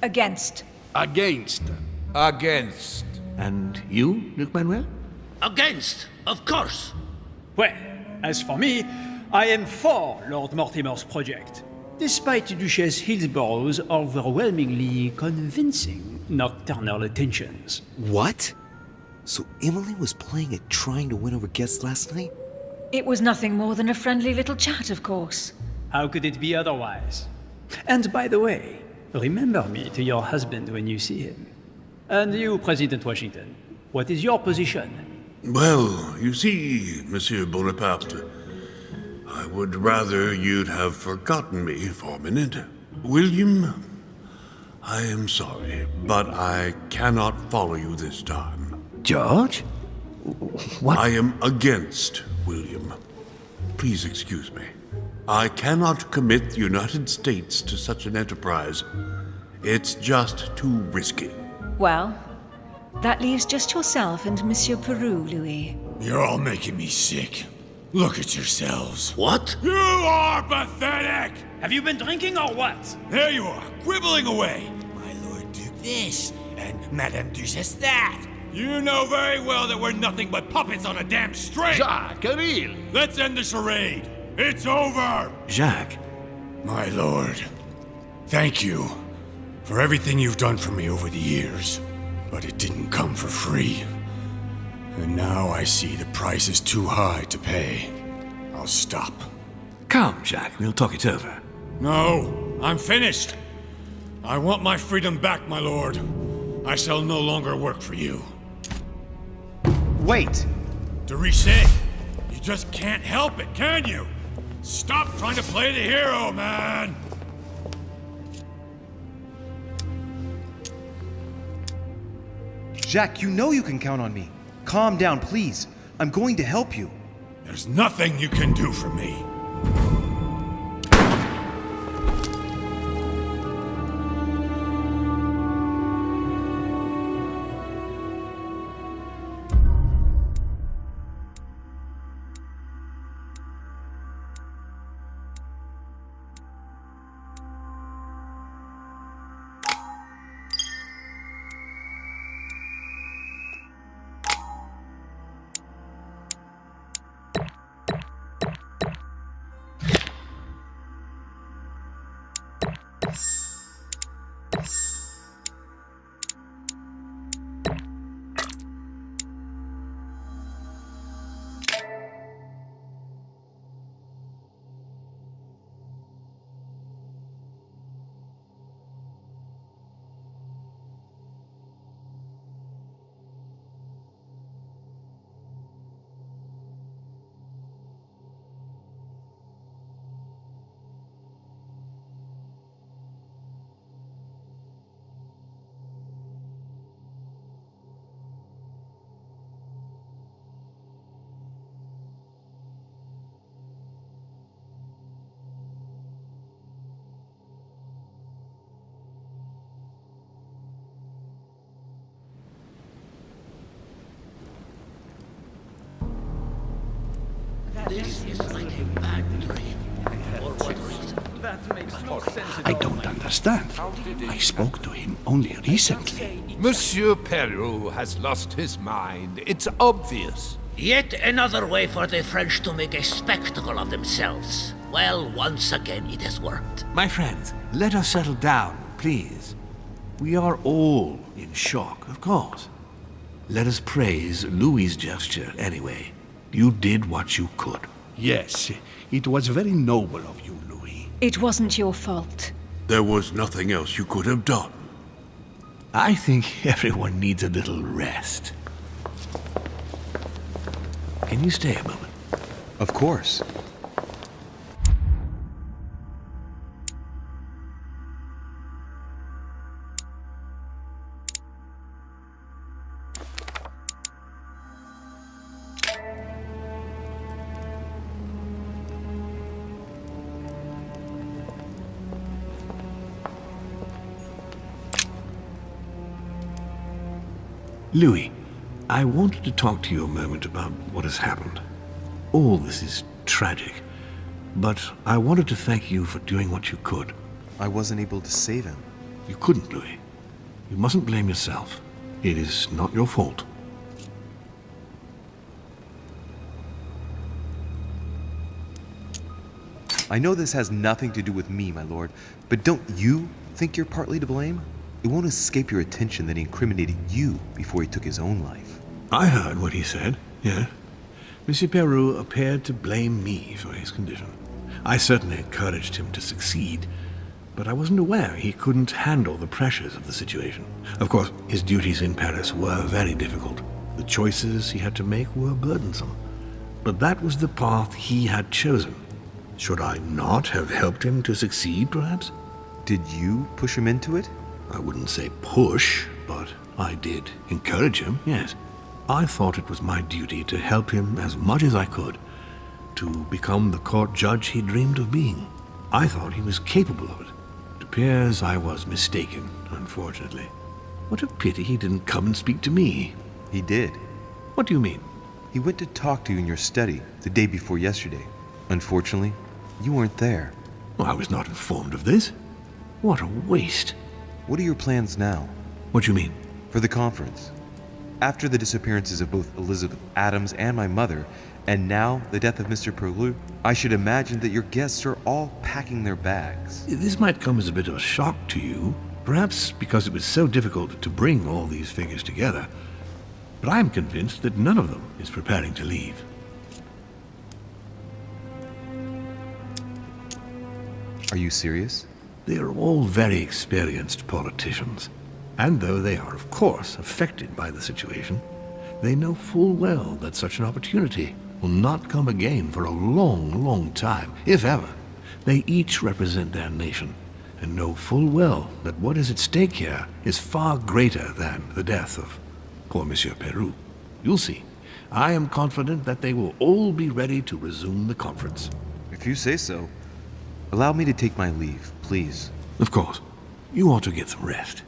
Against. Against. Against. And you, Luc Manuel? Against, of course. Well, as for me, I am for Lord Mortimer's project, despite Duchess Hillsborough's overwhelmingly convincing nocturnal attentions. What? So Emily was playing at trying to win over guests last night? It was nothing more than a friendly little chat, of course. How could it be otherwise? And by the way, remember me to your husband when you see him. And you, President Washington, what is your position? Well, you see, Monsieur Bonaparte, I would rather you'd have forgotten me for a minute. William, I am sorry, but I cannot follow you this time. George? What? I am against William. Please excuse me. I cannot commit the United States to such an enterprise. It's just too risky. Well, that leaves just yourself and Monsieur Perù, Louis. You're all making me sick. Look at yourselves. What? You are pathetic! Have you been drinking or what? There you are, quibbling away. My Lord Duke this, and Madame Duchess that. You know very well that we're nothing but puppets on a damn string! Jacques, real. Let's end the charade. It's over! Jacques. My lord, thank you for everything you've done for me over the years. But it didn't come for free. And now I see the price is too high to pay. I'll stop. Come, Jacques, we'll talk it over. No, I'm finished. I want my freedom back, my lord. I shall no longer work for you. Wait! De Richet, you just can't help it, can you? Stop trying to play the hero, man! Jacques, you know you can count on me. Calm down, please. I'm going to help you. There's nothing you can do for me. This is like a bad dream. For what reason? That makes no sense at I all. don't understand. I spoke to him only recently. Monsieur Perù has lost his mind. It's obvious. Yet another way for the French to make a spectacle of themselves. Well, once again it has worked. My friends, let us settle down, please. We are all in shock, of course. Let us praise Louis's gesture anyway. You did what you could. Yes, it was very noble of you, Louis. It wasn't your fault. There was nothing else you could have done. I think everyone needs a little rest. Can you stay a moment? Of course. Louis, I wanted to talk to you a moment about what has happened. All this is tragic, but I wanted to thank you for doing what you could. I wasn't able to save him. You couldn't, Louis. You mustn't blame yourself. It is not your fault. I know this has nothing to do with me, my lord, but don't you think you're partly to blame? It won't escape your attention that he incriminated you before he took his own life. I heard what he said, yes. Monsieur Perù appeared to blame me for his condition. I certainly encouraged him to succeed, but I wasn't aware he couldn't handle the pressures of the situation. Of course, his duties in Paris were very difficult. The choices he had to make were burdensome. But that was the path he had chosen. Should I not have helped him to succeed, perhaps? Did you push him into it? I wouldn't say push, but I did encourage him, yes. I thought it was my duty to help him as much as I could to become the court judge he dreamed of being. I thought he was capable of it. It appears I was mistaken, unfortunately. What a pity he didn't come and speak to me. He did. What do you mean? He went to talk to you in your study the day before yesterday. Unfortunately, you weren't there. Well, I was not informed of this. What a waste. What are your plans now? What do you mean? For the conference. After the disappearances of both Elizabeth Adams and my mother, and now the death of Mr. Perlu, I should imagine that your guests are all packing their bags. This might come as a bit of a shock to you, perhaps because it was so difficult to bring all these figures together. But I am convinced that none of them is preparing to leave. Are you serious? They are all very experienced politicians. And though they are, of course, affected by the situation, they know full well that such an opportunity will not come again for a long, long time, if ever. They each represent their nation, and know full well that what is at stake here is far greater than the death of poor Monsieur Perù. You'll see. I am confident that they will all be ready to resume the conference. If you say so. Allow me to take my leave, please. Of course. You ought to get some rest.